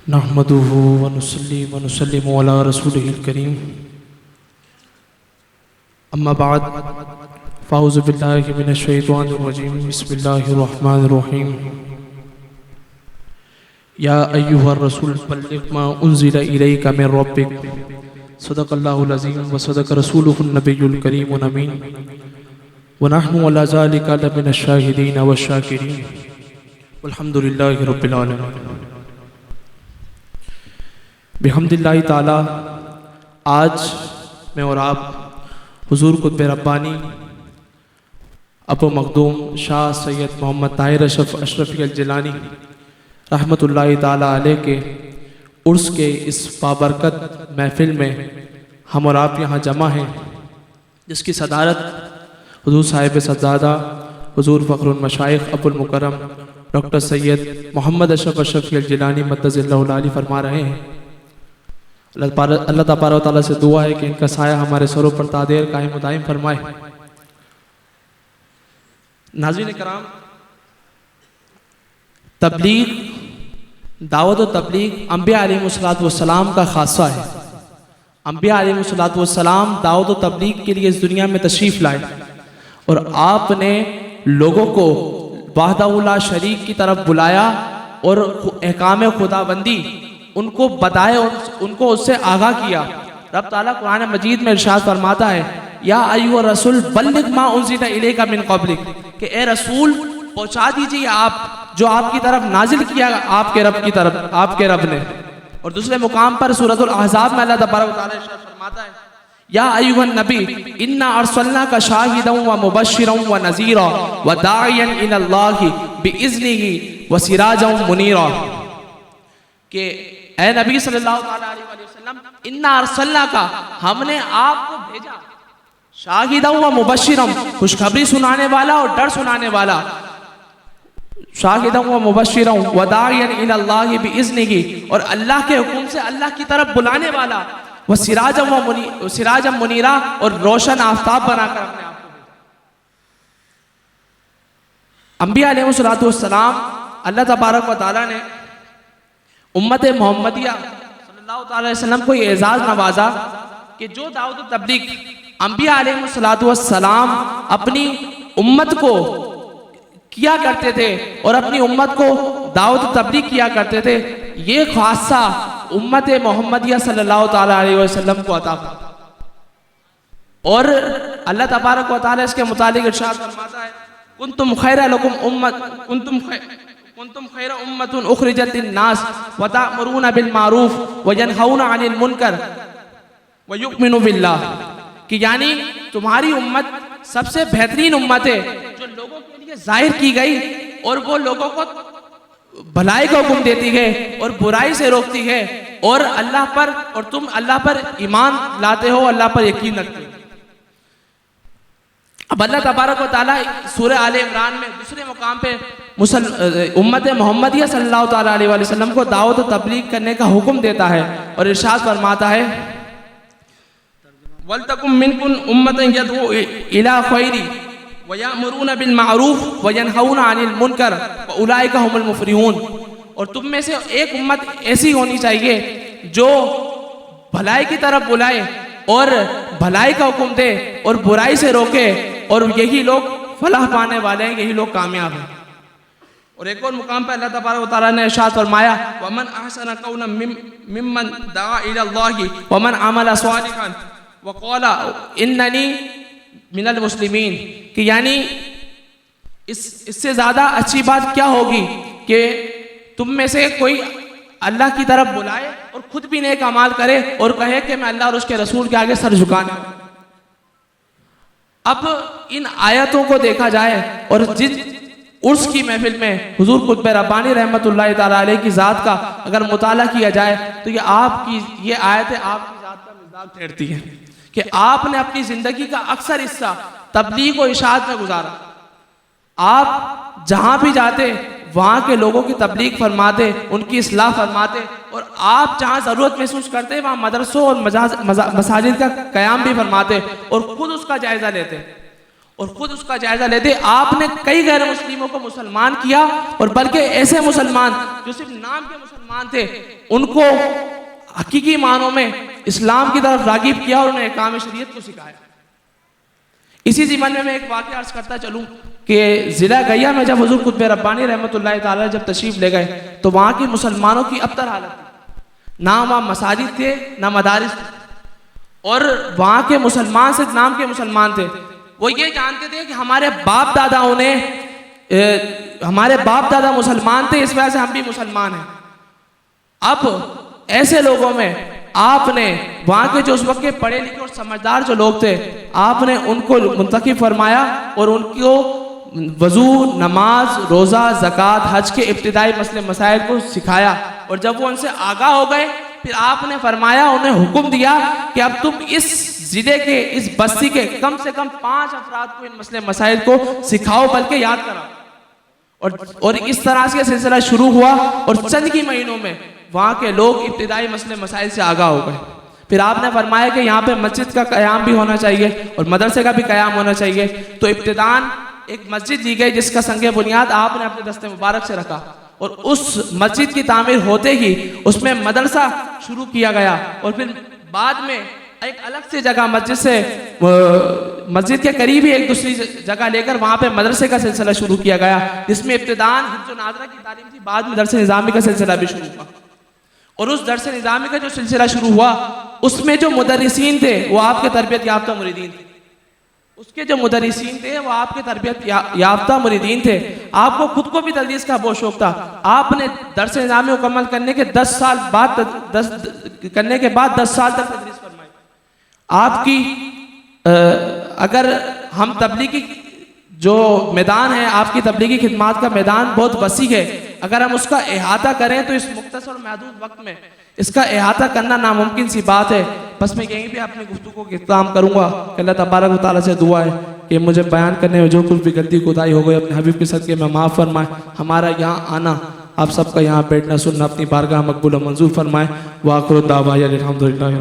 नहमदुहु व नुसल्ली व नुसल्लिमु अला रसूलिहिल करीम। अम्मा बाद फ़ाऊज़ु बिल्लाहि मिनश शैतानिर रजीम। बिस्मिल्लाहिर रहमानिर रहीम। या अय्युहर रसूल बल्लिग मा उन्ज़िला इलैका मिर रब्बिक सदक़ल्लाहुल अज़ीम व सदक़ रसूलुहुन नबियुल करीमुल अमीन व नहनु अला ज़ालिका लमिनश शाहिदीन वश शाकिरीन वल्हम्दुलिल्लाहि रब्बिल आलमीन। बिहम्दिल्लाहि ताला आज मैं और आप हुज़ूर कुतुब रब्बानी अबू मखदूम शाह सैयद मोहम्मद ताहिर अशरफ़ी अल जिलानी रहमतुल्लाहि ताला अलैह के उर्स के इस बाबरकत महफ़िल में हम और आप यहाँ जमा हैं, जिसकी सदारत हुज़ूर साहिब सज्जादा हुज़ूर फ़खरुल मशाइख़ अबुल मुकर्रम डॉक्टर सैयद मोहम्मद अशरफ़ी अल जिलानी मद्दज़िल्लाहुल आली फरमा रहे हैं। अल्लाह तबारक व तआला से दुआ है कि इनका साया हमारे सरों पर तादेर कायम दायम फरमाए। नाज़रीन कराम, तबलीग, दावत व तबलीग अंबिया अलैहिमुस्सलातु वस्सलाम का खासा है। अंबिया अलैहिमुस्सलातु वस्सलाम दावत व तबलीग के लिए इस दुनिया में तशरीफ़ लाए और आपने लोगों को वहदहु ला शरीक की तरफ बुलाया और अहकाम खुदाबंदी उनको बताए और उनको उससे आगाह किया। रब ताला कुरान मजीद में इरशाद फरमाता है, या अय्युहर रसूल बल्लिग मा उन्ज़िला इलैका मिन क़ब्लिक, कि ए रसूल पहुंचा दीजिए आप जो आपकी तरफ नाजिल किया आपके रब की तरफ, आपके रब ने। और दूसरे मुकाम पर सूरतुल अहज़ाब में अल्लाह तबारक व तआला इरशाद फरमाता है, या अय्युहन नबी इन्ना अर्सलनाका शाहिदन व मुबश्शिरन व नज़ीरा व दाइयन इलल्लाहि बिइज़्निही व सिराजन मुनीरा, कि ए नबी सल्लल्लाहु अलैहि वसल्लम इन्ना अर्सलनाका, हमने आपको भेजा, शाहिदन व मुबश्शिरन, खुशखबरी सुनाने वाला और डर सुनाने वाला, शाहिदन व मुबश्शिरन व दाइयन इलल्लाहि बिइज़्निही, और अल्लाह के हुक्म से अल्लाह की तरफ बुलाने वाला, व सिराजम मुनीरा, और रोशन आफताब बनाकर हमने आपको भेजा। अंबिया अलैहिमुस्सलातु वस्सलाम अल्लाह तबारक व तआला ने उम्मत मोहम्मदिया सल्लल्लाहु अलैहि वसल्लम को ये एजाज़ नवाजा कि जो दावत व तबलीग अंबिया अलैहिमुस्सलातु वस्सलाम अपनी उम्मत को किया करते थे और अपनी उम्मत को दावत व तबलीग किया करते थे, ये खासा उम्मत मोहम्मदिया सल्लल्लाहु अलैहि वसल्लम को अता हुआ। और अल्लाह तबारक व तआला इसके मुतालिक इरशाद फरमाता है, कुंतुम खैरा लकुम उम्मत कुंतुम खैरा उम्मतुन उखरिजत लिन्नास व तअमुरूना बिल मारूफ व यनहौना अनिल मुनकर व युमिनु बिल्लाह, कि यानी तुम्हारी उम्मत सबसे बेहतरीन उम्मत है जो लोगों के लिए जाहिर की गई और वो लोगों को भलाई का हुक्म देती है और बुराई से रोकती है, और अल्लाह पर, और तुम अल्लाह पर ईमान लाते हो, अल्लाह पर यकीन रखते हो। अब अल्लाह तबारक व तआला सूरह आले इमरान में दूसरे मुकाम पे उम्मत मोहम्मदिया सल्लल्लाहु अलैहि वसल्लम को दावत व तबलीग करने का हुक्म देता है और इरशाद फरमाता है, वलतकुम मिनकुम उम्मतन यदउ इला खैरी व यामुरूना बिल मारूफ व यनहौना अनिल मुनकर व उलाइका हुमुल मुफलिहून, और तुम में से एक उम्मत ऐसी होनी चाहिए जो भलाई की तरफ बुलाए और भलाई का हुक्म दे और बुराई से रोके, और यही लोग फलाह पाने वाले हैं, यही लोग कामयाब हैं। और एक और मुकाम पर अल्लाह तबारक व तआला ने इरशाद फरमाया, वमन अहसन कौलन मिम्मन दआ इलल्लाहि वमन अमला सालिहन व क़ाला इन्ननी मिनल मुस्लिमीन, कि यानी इससे ज़्यादा अच्छी बात क्या होगी कि तुम में से कोई अल्लाह की तरफ बुलाए और खुद भी नेक अमाल करे और कहे कि मैं अल्लाह और उसके रसूल के आगे सर झुकाना। अब इन आयतों को देखा जाए और जिस उर्स की महफिल में हुजूर कुतुब रब्बानी रहमतुल्लाहि ताला अलैह की ज़ात का अगर मुताला किया जाए तो ये आयतें आपकी ज़ात का मिज़ाज ठहरती हैं कि आपने अपनी ज़िंदगी का अक्सर हिस्सा तबलीग और इशाअत में गुजारा। आप जहाँ भी जाते वहाँ के लोगों की तबलीग फरमाते, उनकी इस्लाह फरमाते, और आप जहाँ ज़रूरत महसूस करते वहाँ मदरसों और मसाजिद का क़याम भी फरमाते और ख़ुद उसका जायज़ा लेते। और खुद उसका जायजा लेते। आपने कई गैर मुस्लिमों को मुसलमान किया, और बल्कि ऐसे मुसलमान जो सिर्फ नाम के मुसलमान थे उनको हकीकी मानों में इस्लाम की तरफ रागिब किया और उन्हें अहकाम शरीयत को सिखाया। इसी ज़िमन में मैं एक वाक़या अर्ज करता चलूँ कि ज़िला गैया में जब हुज़ूर कुतुब रब्बानी रहमतुल्लाह ताला जब तशरीफ़ ले गए तो वहाँ की मुसलमानों की अबतर हालत थी। ना वहाँ मसाजिद थे ना मदारिस थे, और वहाँ के मुसलमान सिर्फ नाम के मुसलमान थे। वो ये जानते थे कि हमारे बाप दादा मुसलमान थे, इस वजह से हम भी मुसलमान हैं। अब ऐसे लोगों में आपने वहाँ के जो उस वक्त के पढ़े लिखे और समझदार जो लोग थे, आपने उनको मुंतखब फरमाया और उनको वज़ू, नमाज, रोज़ा, ज़कात, हज के इब्तिदाई मसले मसाइल को सिखाया। और जब वो उनसे आगाह हो गए फिर आपने फरमाया, उन्हें हुक्म दिया कि अब तुम इस ज़िले के, इस बस्ती के कम से कम 5 अफराद को इन मसले मसाइल को सिखाओ, बल्कि याद कराओ। और इस तरह से सिलसिला शुरू हुआ और चंद ही महीनों में वहाँ के लोग इब्तिदाई मसले मसाइल से आगाह हो गए। फिर आपने फरमाया कि यहाँ पे मस्जिद का क़याम भी होना चाहिए और मदरसे का भी क़याम होना चाहिए। तो इब्तिदान एक मस्जिद दी गई जिसका संगे बुनियाद आपने अपने दस्ते मुबारक से रखा, और उस मस्जिद की तामीर होते ही उसमें मदरसा शुरू किया गया। और फिर बाद में एक अलग से जगह मस्जिद के करीब ही एक दूसरी जगह लेकर वहाँ पे मदरसे का सिलसिला शुरू किया गया, जिसमें इब्तिदान हिफ्ज़ नाज़रा की तालीम थी, बाद में दरस निज़ामी का सिलसिला भी शुरू हुआ। और उस दरस निज़ामी का जो सिलसिला शुरू हुआ उसमें जो मुदर्रिसीन थे वो आपके तरबियत याफ्ता मुरीदीन थे। उसके जो मुदर्रिसीन थे वो आपके तरबियत याफ्ता मुरीदीन थे। आपको खुद को भी तदरीस का बहुत शौक था। आपने दरस निज़ामी मुकम्मल करने के 10 साल बाद 10 साल तक तदरीस फरमाई। आपकी अगर हम तबलीगी जो मैदान है, आपकी तबलीगी खिदमात का मैदान बहुत वसी है। अगर हम उसका अहाता करें तो इस मुख्तसर महदूद वक्त में इसका अहाता करना नामुमकिन सी बात है। बस मैं यहीं पे अपनी गुफ्तगू को इख्तिताम करूँगा कि अल्लाह तबारक व तआला से दुआ है कि मुझे बयान करने में जो कुछ भी गलती कोताही हो गई अपने हबीब के सदके में माफ़ फरमाए। हमारा यहाँ आना, आप सबका यहाँ बैठना सुनना अपनी बारगाह मकबूल और मंजूर फरमाए। व आखिर दावा अल्हम्दुलिल्लाह।